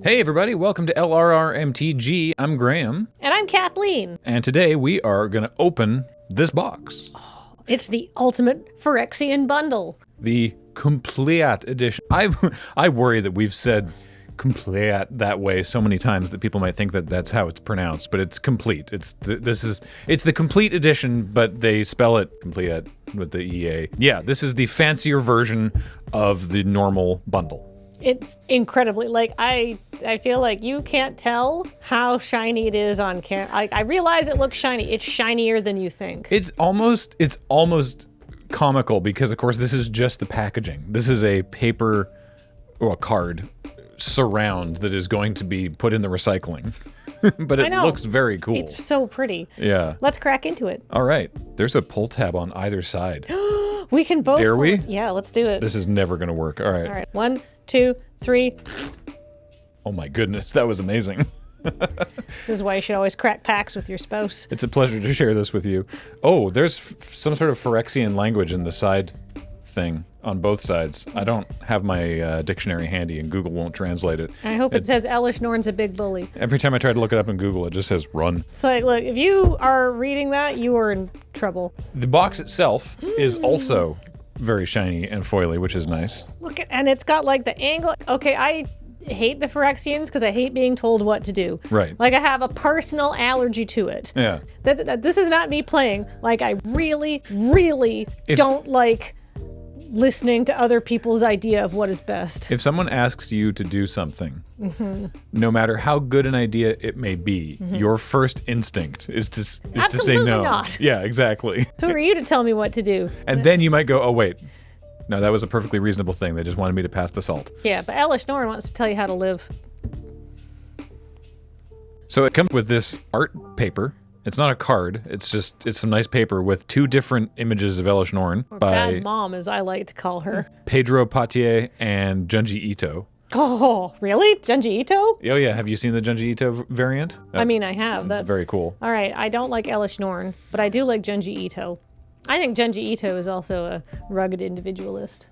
Hey everybody, welcome to LRRMTG. I'm Graham. And I'm Kathleen. And today we are going to open this box. It's the ultimate Phyrexian bundle. The Compleat edition. I worry that we've said Compleat that way so many times that people might think that that's how it's pronounced, but it's complete. It's the complete edition, but they spell it Compleat with the EA. Yeah, this is the fancier version of the normal bundle. It's incredibly, I feel like you can't tell how shiny it is on camera. I realize it looks shiny. It's shinier than you think. It's almost comical because, of course, this is just the packaging. This is a paper, or a card, surround that is going to be put in the recycling. But it looks very cool. It's so pretty. Yeah. Let's crack into it. All right. There's a pull tab on either side. We can both. Dare we? Yeah, let's do it. This is never going to work. All right. All right. 1, 2, 3. Oh my goodness, that was amazing. This is why you should always crack packs with your spouse. It's a pleasure to share this with you. Oh, there's some sort of Phyrexian language in the side thing on both sides. I don't have my dictionary handy and Google won't translate it. I hope it says Elish Norn's a big bully. Every time I try to look it up in Google, it just says run. It's like, look, if you are reading that, you are in trouble. The box itself is also very shiny and foily, which is nice. Look at, and it's got like the angle. Okay, I hate the Phyrexians because I hate being told what to do. Right. Like I have a personal allergy to it. Yeah. This is not me playing. Like I really, really don't like listening to other people's idea of what is best. If someone asks you to do something, no matter how good an idea it may be, your first instinct is to say no. Absolutely not. Yeah, exactly. Who are you to tell me what to do? And then you might go, oh wait, no, that was a perfectly reasonable thing. They just wanted me to pass the salt. Yeah, but Elish Norn wants to tell you how to live. So it comes with this art paper. It's not a card. It's some nice paper with 2 different images of Elish Norn Or by Bad Mom, as I like to call her. Pedro Patier and Junji Ito. Oh, really? Junji Ito? Oh yeah, have you seen the Junji Ito variant? I mean, I have. That's very cool. All right, I don't like Elish Norn, but I do like Junji Ito. I think Junji Ito is also a rugged individualist.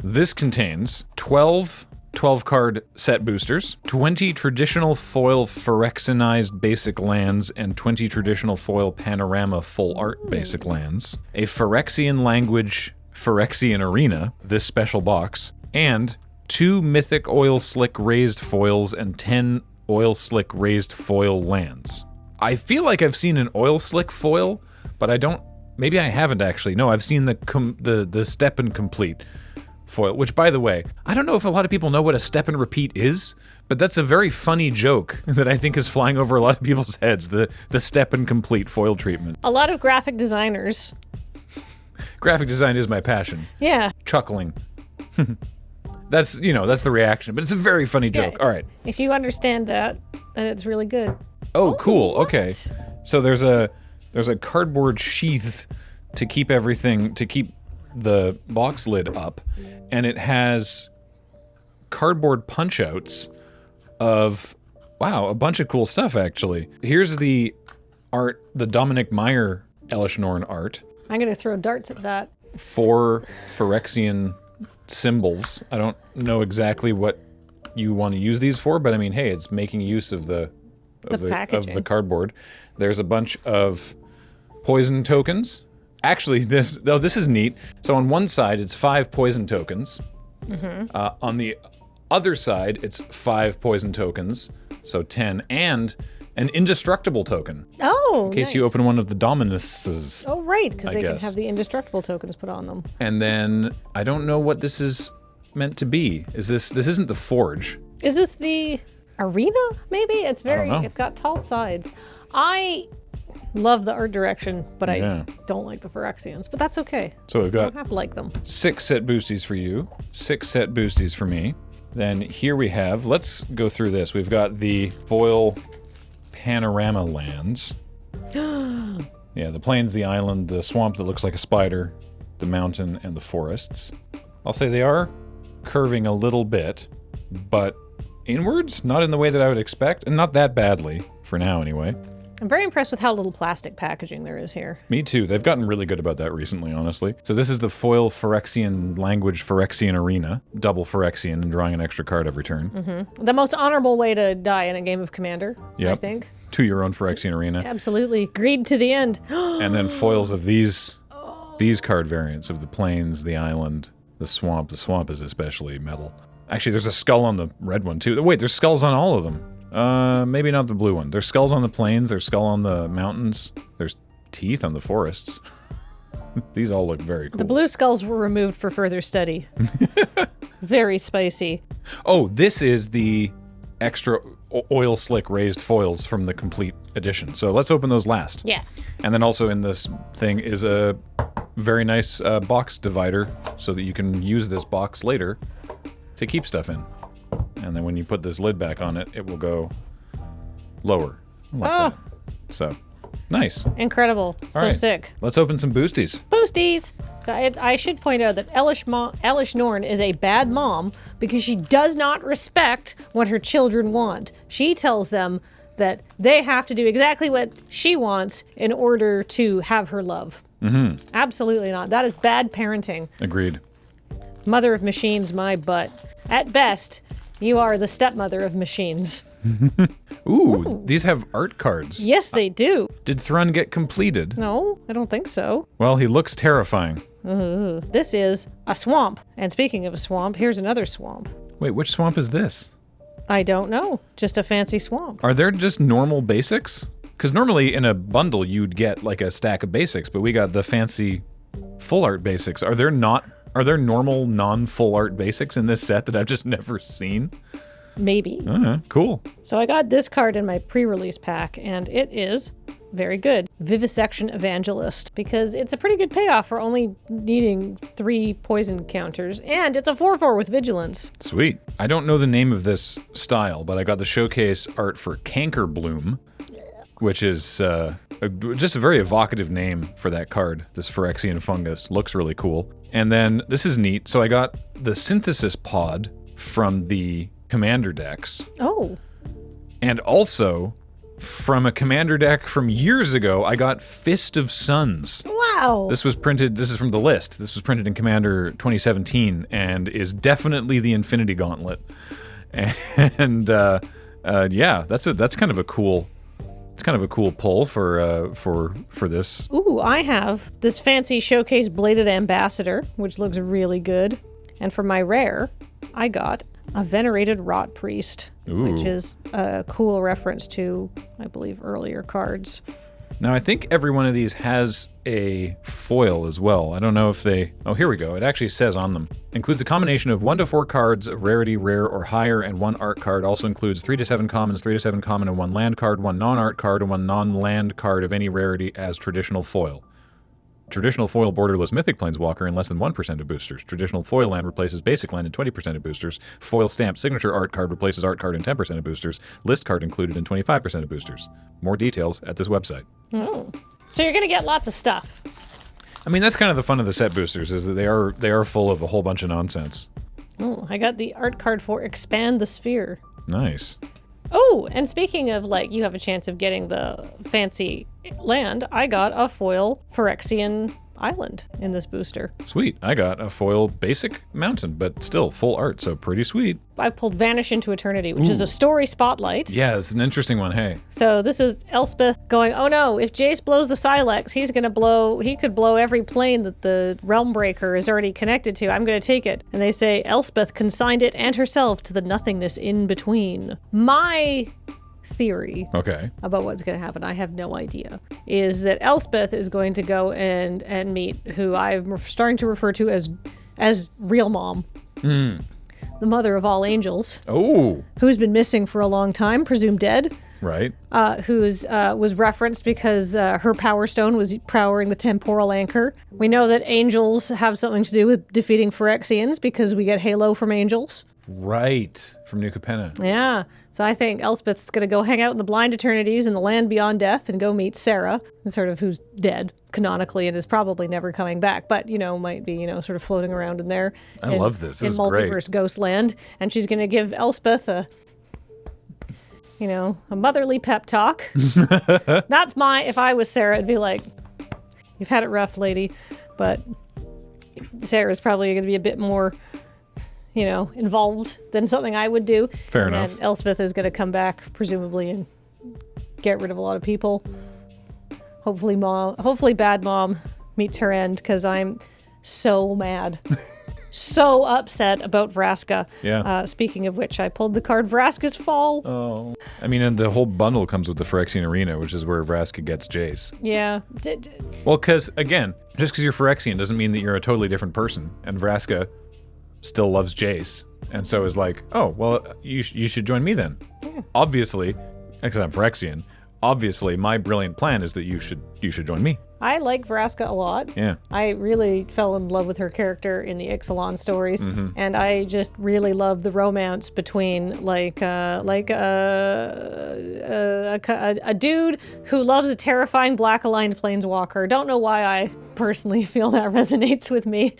This contains 12 12-card set boosters, 20 traditional foil Phyrexianized basic lands, and 20 traditional foil panorama full art basic lands, a Phyrexian language Phyrexian arena, this special box, and 2 mythic oil slick raised foils and 10 oil slick raised foil lands. I feel like I've seen an oil slick foil, but I don't. Maybe I haven't actually. No, I've seen the step and complete foil, which, by the way, I don't know if a lot of people know what a step and repeat is, but that's a very funny joke that I think is flying over a lot of people's heads, the step and complete foil treatment. A lot of graphic designers. Graphic design is my passion. Yeah. Chuckling. That's the reaction, but it's a very funny joke. Yeah. All right. If you understand that, then it's really good. Oh, cool. What? Okay. So there's a cardboard sheath to keep the box lid up, and it has cardboard punch-outs of, wow, a bunch of cool stuff, actually. Here's the art, the Dominic Meyer Elish Norn art. I'm going to throw darts at that. 4 Phyrexian symbols. I don't know exactly what you want to use these for, but I mean, hey, it's making use of the cardboard. There's a bunch of poison tokens. Actually, this is neat. So on one side, it's 5 poison tokens. On the other side, it's 5 poison tokens, so 10, and an indestructible token. Oh, in case you open one of the Dominuses. Oh, right, because they can have the indestructible tokens put on them. And then I don't know what this is meant to be. This isn't the forge. Is this the arena? Maybe it's I don't know. It's got tall sides. I love the art direction, but I don't like the Phyrexians. But that's okay. So we've I got don't have to like them. 6 set boosties for you, 6 set boosties for me. Then here we have, let's go through this. We've got the foil panorama lands. Yeah, the plains, the island, the swamp that looks like a spider, the mountain, and the forests. I'll say they are curving a little bit, but inwards, not in the way that I would expect, and not that badly, for now anyway. I'm very impressed with how little plastic packaging there is here. Me too. They've gotten really good about that recently, honestly. So this is the foil Phyrexian language Phyrexian arena. Double Phyrexian and drawing an extra card every turn. The most honorable way to die in a game of Commander, I think. To your own Phyrexian arena. Absolutely. Greed to the end. And then foils of these card variants of the plains, the island, the swamp. The swamp is especially metal. Actually, there's a skull on the red one too. Wait, there's skulls on all of them. Maybe not the blue one. There's skulls on the plains, there's skull on the mountains, there's teeth on the forests. These all look very cool. The blue skulls were removed for further study. Very spicy. Oh, this is the extra oil slick raised foils from the complete edition. So let's open those last. Yeah. And then also in this thing is a very nice box divider so that you can use this box later to keep stuff in. And then when you put this lid back on it, it will go lower. Like that. So, nice. Incredible. So right. sick. Let's open some boosties. Boosties! So I should point out that Elish Norn is a bad mom because she does not respect what her children want. She tells them that they have to do exactly what she wants in order to have her love. Absolutely not. That is bad parenting. Agreed. Mother of machines, my butt. At best, you are the stepmother of machines. Ooh, these have art cards. Yes, they do. Did Thrun get completed? No, I don't think so. Well, he looks terrifying. This is a swamp. And speaking of a swamp, here's another swamp. Wait, which swamp is this? I don't know. Just a fancy swamp. Are there just normal basics? Because normally in a bundle you'd get like a stack of basics, but we got the fancy full art basics. Are there normal non-full art basics in this set that I've just never seen? Maybe. Cool. So I got this card in my pre-release pack, and it is very good. Vivisection Evangelist, because it's a pretty good payoff for only needing 3 poison counters, and it's a 4/4 with Vigilance. Sweet. I don't know the name of this style, but I got the showcase art for Canker Bloom, which is just a very evocative name for that card. This Phyrexian fungus looks really cool. And then this is neat. So I got the synthesis pod from the commander decks. Oh. And also from a commander deck from years ago, I got Fist of Suns. Wow. This was printed, this is from the list. This was printed in Commander 2017 and is definitely the Infinity Gauntlet. And yeah, that's kind of a cool. It's kind of a cool pull for this. Ooh, I have this fancy showcase Bladed Ambassador, which looks really good. And for my rare, I got a Venerated Rot Priest, which is a cool reference to, I believe, earlier cards. Now, I think every one of these has a foil as well. I don't know if they... Oh, here we go. It actually says on them. Includes a combination of 1 to 4 cards of rarity, rare, or higher, and 1 art card. Also includes 3 to 7 commons, 3 to 7 common, and 1 land card, 1 non-art card, and 1 non-land card of any rarity as traditional foil. Traditional foil borderless mythic planeswalker in less than 1% of boosters. Traditional foil land replaces basic land in 20% of boosters. Foil stamp signature art card replaces art card in 10% of boosters. List card included in 25% of boosters. More details at this website. Oh. So you're going to get lots of stuff. I mean, that's kind of the fun of the set boosters, is that they are full of a whole bunch of nonsense. Oh, I got the art card for Expand the Sphere. Nice. Oh, and speaking of, like, you have a chance of getting the fancy land, I got a foil Phyrexian island in this booster. Sweet. I got a foil basic mountain, but still full art, so pretty sweet. I pulled Vanish into Eternity, which is a story spotlight. Yeah, it's an interesting one, hey. So this is Elspeth going, oh no, if Jace blows the Silex, he could blow every plane that the Realm Breaker is already connected to. I'm going to take it. And they say Elspeth consigned it and herself to the nothingness in between. My theory about what's going to happen, I have no idea, is that Elspeth is going to go and meet who I'm starting to refer to as real mom. The mother of all angels. Oh. Who's been missing for a long time, presumed dead. Right. Who's was referenced because her power stone was powering the temporal anchor. We know that angels have something to do with defeating Phyrexians because we get Halo from angels. Right. From New Capenna. Yeah. So I think Elspeth's going to go hang out in the blind eternities in the land beyond death and go meet Sarah, sort of who's dead canonically and is probably never coming back, but, might be, sort of floating around in there. I love this. This in is multiverse great. ghost land. And she's going to give Elspeth a you know, a motherly pep talk. That's if I was Sarah, it'd be like, you've had it rough, lady. But Sarah's probably going to be a bit more, you know, involved than something I would do. Fair enough. And Elspeth is going to come back, presumably, and get rid of a lot of people. Hopefully bad mom meets her end, because I'm so mad. So upset about Vraska. Yeah. Speaking of which, I pulled the card Vraska's Fall. Oh. I mean, and the whole bundle comes with the Phyrexian Arena, which is where Vraska gets Jace. Yeah. Well, because, again, just because you're Phyrexian doesn't mean that you're a totally different person. And Vraska still loves Jace. And so is like, oh, well, you should join me then. Yeah. Obviously, because I'm Phyrexian, obviously my brilliant plan is that you should join me. I like Vraska a lot. Yeah. I really fell in love with her character in the Ixalan stories, and I just really love the romance between a dude who loves a terrifying black-aligned planeswalker. Don't know why I personally feel that resonates with me.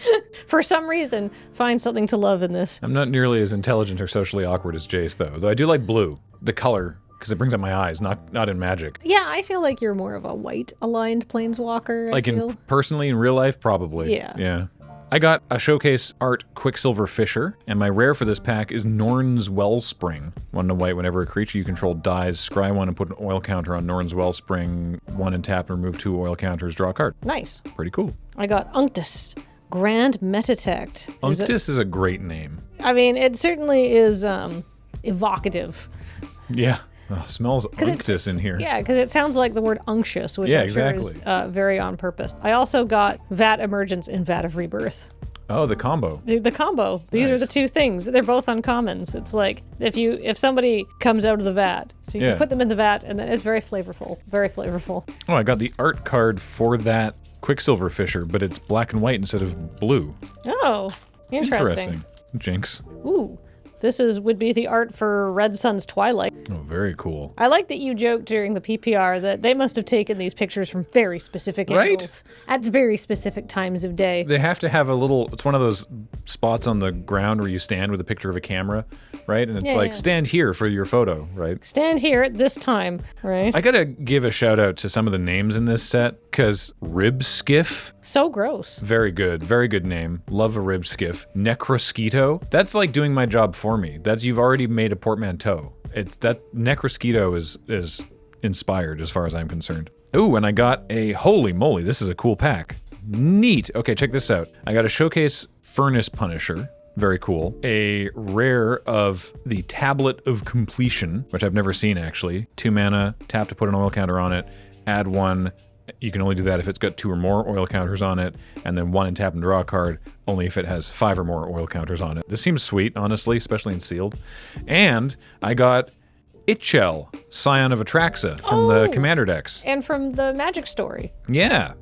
For some reason, find something to love in this. I'm not nearly as intelligent or socially awkward as Jace, though I do like blue, the color, because it brings out my eyes, not in Magic. Yeah, I feel like you're more of a white-aligned planeswalker, Personally, in real life, probably. Yeah. I got a showcase art Quicksilver Fisher, and my rare for this pack is Norn's Wellspring. 1 white, whenever a creature you control dies, scry 1 and put an oil counter on Norn's Wellspring, 1 and tap, and remove 2 oil counters, draw a card. Nice. Pretty cool. I got Unctus, Grand Metatect. Unctus is a great name. I mean, it certainly is evocative. Yeah. Oh, smells unctus in here. Yeah, because it sounds like the word unctuous, which I'm sure is very on purpose. I also got Vat Emergence and Vat of Rebirth. Oh, the combo. The combo. These are the two things. They're both uncommons. It's like if somebody comes out of the vat, so you can put them in the vat, and then it's very flavorful. Very flavorful. Oh, I got the art card for that Quicksilver Fisher, but it's black and white instead of blue. Oh, interesting. Jinx. Ooh. This would be the art for Red Sun's Twilight. Oh, very cool. I like that you joked during the PPR that they must have taken these pictures from very specific angles at very specific times of day. They have to have it's one of those spots on the ground where you stand with a picture of a camera, right? And it's stand here for your photo, right? Stand here at this time, right? I gotta give a shout out to some of the names in this set, because Rib Skiff. So gross. Very good name. Love a Rib Skiff. Necrosquito. That's like doing my job for me. You've already made a portmanteau. Necrosquito is inspired as far as I'm concerned. Ooh, and I got holy moly, this is a cool pack. Neat. Okay, check this out. I got a showcase Furnace Punisher. Very cool. A rare of the Tablet of Completion, which I've never seen actually. 2 mana, tap to put an oil counter on it, add 1. You can only do that if it's got 2 or more oil counters on it, and then 1 and tap and draw a card, only if it has 5 or more oil counters on it. This seems sweet, honestly, especially in sealed. And I got Itchel, Scion of Atraxa from the Commander decks. And from the Magic story. Yeah.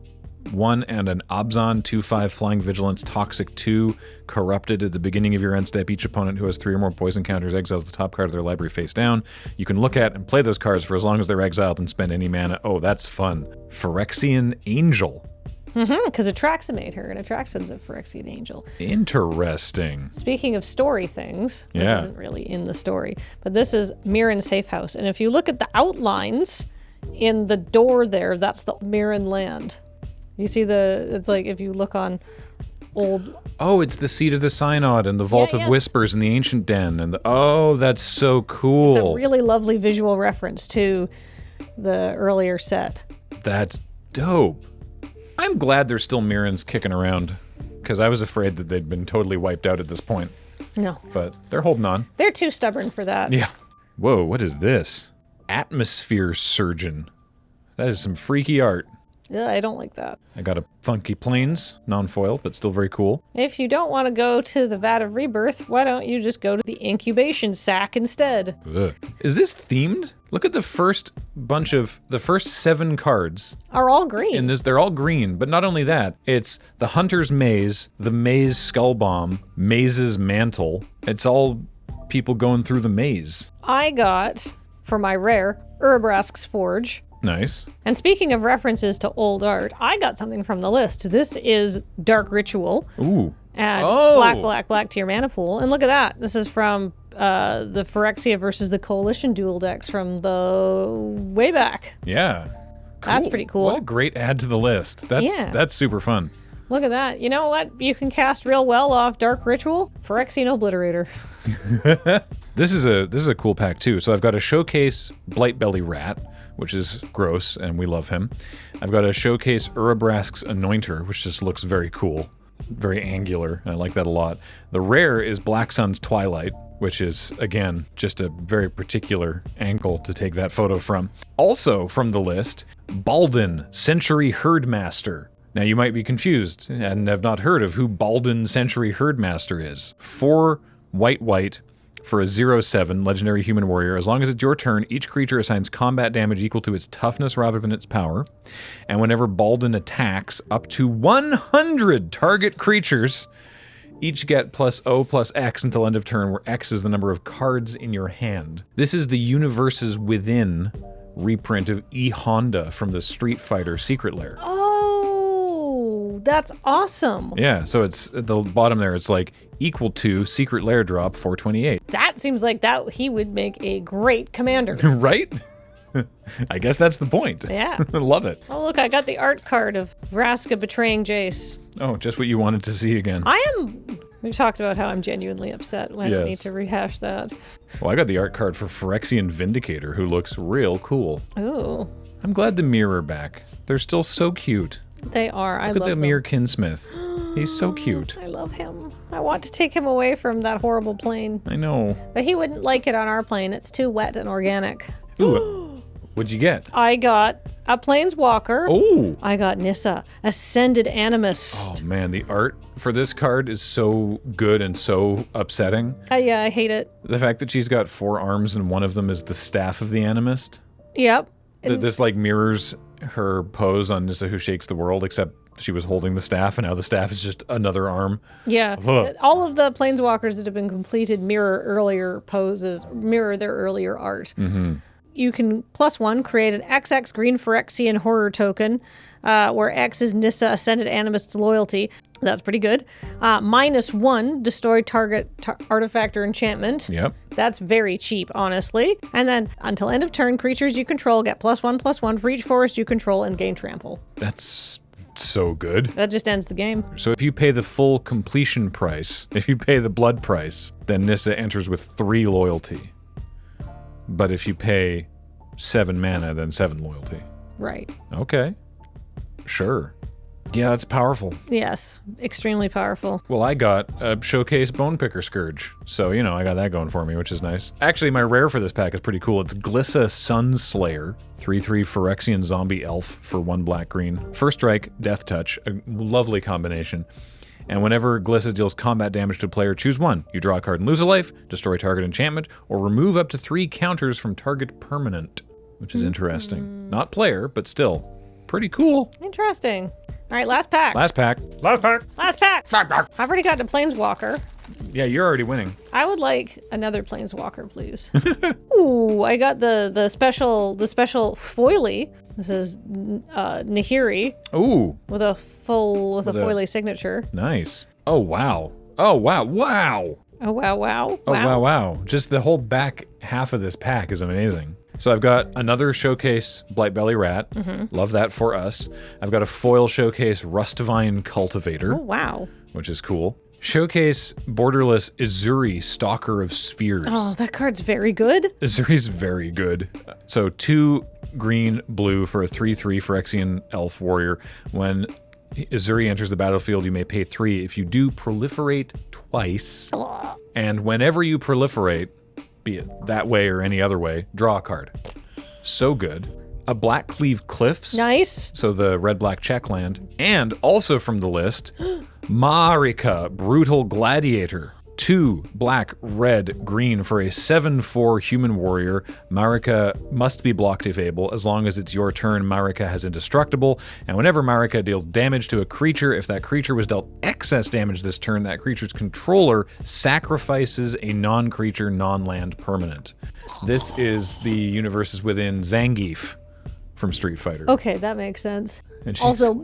1 and an Abzan 2/5 Flying Vigilance Toxic 2 corrupted at the beginning of your end step. Each opponent who has 3 or more poison counters exiles the top card of their library face down. You can look at and play those cards for as long as they're exiled and spend any mana. Oh, that's fun. Phyrexian Angel. Because Atraxa made her, and Atraxa's a Phyrexian Angel. Interesting. Speaking of story things, this isn't really in the story, but this is Mirren Safe House. And if you look at the outlines in the door there, that's the Mirren land. You see it's like if you look on old... Oh, it's the Seat of the Synod and the Vault of Whispers and the Ancient Den. Oh, that's so cool. It's a really lovely visual reference to the earlier set. That's dope. I'm glad there's still Mirrens kicking around, because I was afraid that they'd been totally wiped out at this point. No. But they're holding on. They're too stubborn for that. Yeah. Whoa, what is this? Atmosphere Surgeon. That is some freaky art. Yeah, I don't like that. I got a Funky Plains, non-foil, but still very cool. If you don't want to go to the Vat of Rebirth, why don't you just go to the Incubation Sack instead? Ugh. Is this themed? Look at the first 7 cards. Are all green. In this, they're all green, but not only that, it's the Hunter's Maze, the Maze Skull Bomb, Maze's Mantle. It's all people going through the maze. I got, for my rare, Urabrask's Forge. Nice. And speaking of references to old art, I got something from the list. This is Dark Ritual. Ooh. Add black to your mana pool. And look at that. This is from the Phyrexia versus the Coalition dual decks from the way back. Yeah. That's pretty cool. What a great add to the list. That's super fun. Look at that. You know what? You can cast real well off Dark Ritual. Phyrexian Obliterator. This is a cool pack too. So I've got a Showcase Blightbelly Rat, which is gross, and we love him. I've got a Showcase Urabrask's Anointer, which just looks very cool. Very angular, and I like that a lot. The rare is Black Sun's Twilight, which is, again, just a very particular angle to take that photo from. Also from the list, Balden, Century Herdmaster. Now you might be confused and have not heard of who Balden Century Herdmaster is. 4 white for a 0/7 legendary human warrior. As long as it's your turn, each creature assigns combat damage equal to its toughness rather than its power. And whenever Balden attacks, up to 100 target creatures each get +0/+X until end of turn, where X is the number of cards in your hand. This is the Universes Within reprint of E Honda from the Street Fighter Secret Lair. Oh, that's awesome. Yeah, so it's at the bottom there, it's like equal to Secret Lair drop 428. That seems like that he would make a great commander. Right? I guess that's the point. Yeah. Love it. Oh, look, I got the art card of Vraska betraying Jace. Oh, just what you wanted to see again. We've talked about how I'm genuinely upset. I don't Yes. need to rehash that. Well, I got the art card for Phyrexian Vindicator, who looks real cool. Ooh, I'm glad the mirror back. They're still so cute. they are. I Look at love the them. Mir Kinsmith. He's so cute. I love him. I want to take him away from that horrible plane. I know. But he wouldn't like it on our plane. It's too wet and organic. Ooh, what'd you get? I got a Planeswalker. Oh. I got Nissa, Ascended Animist. Oh man, the art for this card is so good and so upsetting. Yeah, I hate it. The fact that she's got 4 arms and one of them is the staff of the Animist. Yep. This like mirrors her pose on Nissa Who Shakes the World, except she was holding the staff and now the staff is just another arm. Yeah. Ugh. All of the Planeswalkers that have been completed mirror earlier poses, mirror their earlier art. Mm-hmm. You can +1 create an XX green Phyrexian horror token, where X is Nissa Ascended Animist's loyalty. That's pretty good. -1 destroy target artifact or enchantment. Yep. That's very cheap, honestly. And then until end of turn, creatures you control get +1/+1 for each forest you control and gain trample. That's so good. That just ends the game. So if you pay the full completion price, if you pay the blood price, then Nissa enters with 3 loyalty. But if you pay 7 mana, then 7 loyalty. Right. Okay. Sure. Yeah, that's powerful. Yes. Extremely powerful. Well, I got a Showcase Bonepicker Scourge, so, you know, I got that going for me, which is nice. Actually, my rare for this pack is pretty cool. It's Glissa Sunslayer, 3/3 Phyrexian Zombie Elf for 1 black-green. First strike, Death Touch, a lovely combination. And whenever Glissa deals combat damage to a player, choose 1. You draw a card and lose a life, destroy target enchantment, or remove up to 3 counters from target permanent, which is interesting. Not player, but still pretty cool. Interesting. All right, last pack. Last pack. Last pack. Last pack. I've already gotten a Planeswalker. Yeah, you're already winning. I would like another Planeswalker, please. Ooh, I got the special foily. This is Nahiri Ooh, with a foily signature. nice. Oh, wow. Oh, wow. Wow. Oh wow. Oh, wow. Just the whole back half of this pack is amazing. So I've got another Showcase Blightbelly Rat. Love that for us. I've got a foil Showcase Rustvine Cultivator, Oh wow. which is cool. Showcase Borderless Izuri Stalker of Spheres. Oh, that card's very good. Izuri's very good. So 2 green, blue for a 3/3 Phyrexian Elf Warrior. When Izuri enters the battlefield, you may pay 3. If you do, proliferate twice. And whenever you proliferate, be it that way or any other way, draw a card. So good. A Blackcleave Cliffs. Nice. So the red-black check land. And also from the list, Marika, Brutal Gladiator. 2 black, red, green for a 7/4 human warrior. Marika must be blocked if able. As long as it's your turn, Marika has indestructible. And whenever Marika deals damage to a creature, if that creature was dealt excess damage this turn, that creature's controller sacrifices a non-creature, non-land permanent. This is the Universes Within Zangief from Street Fighter. Okay, that makes sense. And Also,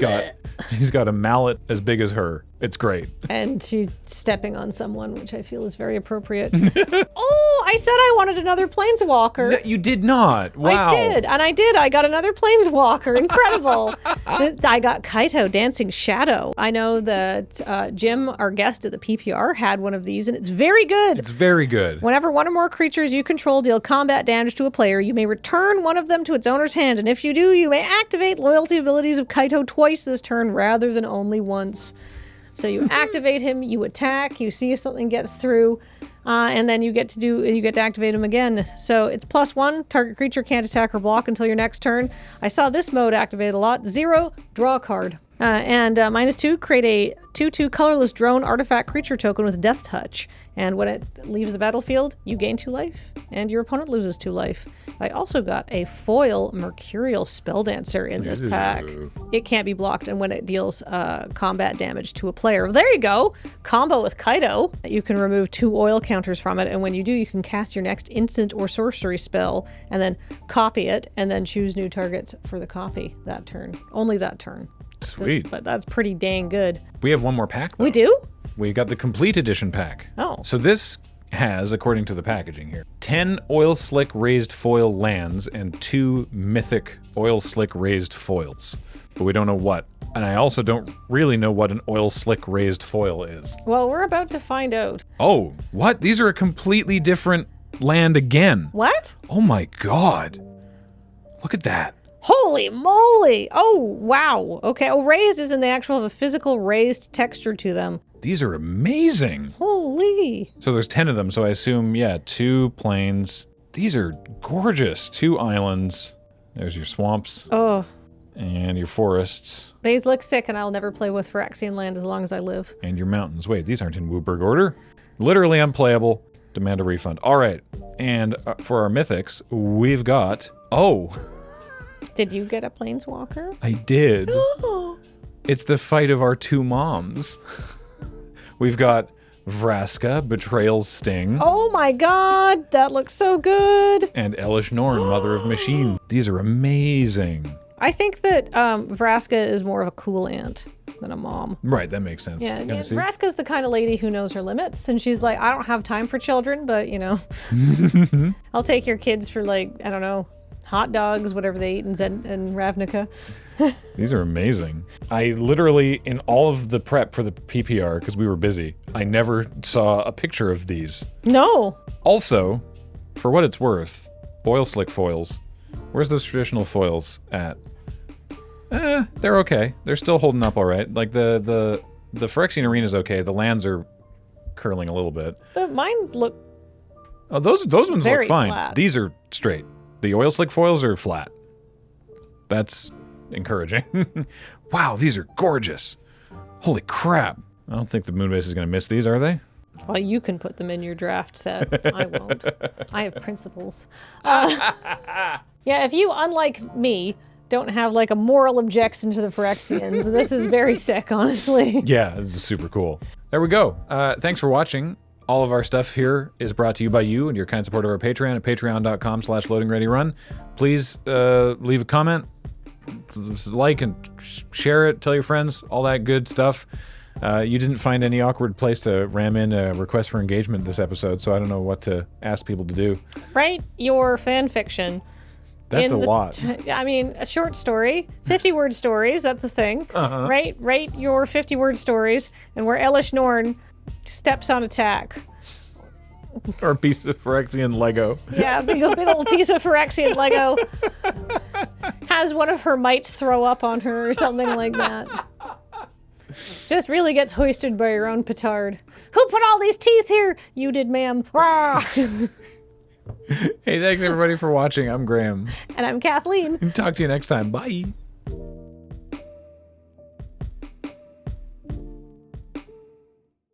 she's got a mallet as big as her. It's great. And she's stepping on someone, which I feel is very appropriate. Oh, I said I wanted another planeswalker. No, you did not. Wow. I did, and I did. I got another planeswalker. Incredible. I got Kaito, Dancing Shadow. I know that Jim, our guest at the PPR, had one of these, and it's very good. It's very good. Whenever one or more creatures you control deal combat damage to a player, you may return one of them to its owner's hand, and if you do, you may activate loyalty abilities of Kaito twice this turn rather than only once. So you activate him, you attack, you see if something gets through, and then you get to activate him again. So it's +1, target creature can't attack or block until your next turn. I saw this mode activate a lot. 0, draw a card. And -2, create a 2/2 colorless drone artifact creature token with Death Touch. And when it leaves the battlefield, you gain 2 life, and your opponent loses 2 life. I also got a foil Mercurial Spelldancer in this pack. It can't be blocked, and when it deals combat damage to a player. There you go! Combo with Kaito. You can remove 2 oil counters from it, and when you do, you can cast your next instant or sorcery spell, and then copy it, and then choose new targets for the copy that turn. Only that turn. Sweet. But that's pretty dang good. We have one more pack, though. We do? We got the Complete Edition pack. Oh. So this has, according to the packaging here, 10 Oil Slick Raised Foil lands and 2 Mythic Oil Slick Raised Foils. But we don't know what. And I also don't really know what an Oil Slick Raised Foil is. Well, we're about to find out. Oh, what? These are a completely different land again. What? Oh my god. Look at that. Holy moly! Oh, wow. Okay. Oh, raised is in the actual have a physical raised texture to them. These are amazing. Holy. So there's 10 of them, so I assume, yeah, 2 plains. These are gorgeous. 2 islands. There's your swamps. Oh. And your forests. These look sick, and I'll never play with Phyrexian land as long as I live. And your mountains. Wait, these aren't in Wooburg order. Literally unplayable. Demand a refund. All right. And for our mythics, we've got... Oh. Did you get a planeswalker? I did. It's the fight of our 2 moms. We've got Vraska, Betrayal's Sting. Oh my god, that looks so good. And Elish Norn, Mother of Machine. These are amazing. I think that Vraska is more of a cool aunt than a mom. Right, that makes sense. Yeah, Vraska's the kind of lady who knows her limits, and she's like, I don't have time for children, but, you know, I'll take your kids for, like, I don't know, hot dogs, whatever they eat in Ravnica. These are amazing. I literally, in all of the prep for the PPR, because we were busy, I never saw a picture of these. No. Also, for what it's worth, oil slick foils. Where's those traditional foils at? They're okay. They're still holding up all right. Like the Phyrexian Arena is okay. The lands are curling a little bit. Mine look. Oh, those ones very look fine. flat. These are straight. The oil slick foils are flat. That's encouraging. Wow, these are gorgeous. Holy crap. I don't think the Moonbase is going to miss these, are they? Well, you can put them in your draft set. I won't. I have principles. Yeah, if you, unlike me, don't have like a moral objection to the Phyrexians, this is very sick, honestly. Yeah, this is super cool. There we go. Thanks for watching. All of our stuff here is brought to you by you and your kind support of our Patreon at patreon.com/loadingreadyrun. Please leave a comment, like and share it, tell your friends, all that good stuff. You didn't find any awkward place to ram in a request for engagement this episode, so I don't know what to ask people to do. Write your fan fiction. That's a lot. I mean, a short story, 50-word stories, that's a thing. Write your 50-word stories, and where Elish Norn steps on attack. Or a piece of Phyrexian Lego. Yeah, big old piece of Phyrexian Lego. Has one of her mites throw up on her or something like that. Just really gets hoisted by your own petard. Who put all these teeth here? You did, ma'am. Hey, thanks everybody for watching. I'm Graham. And I'm Kathleen. Talk to you next time. Bye.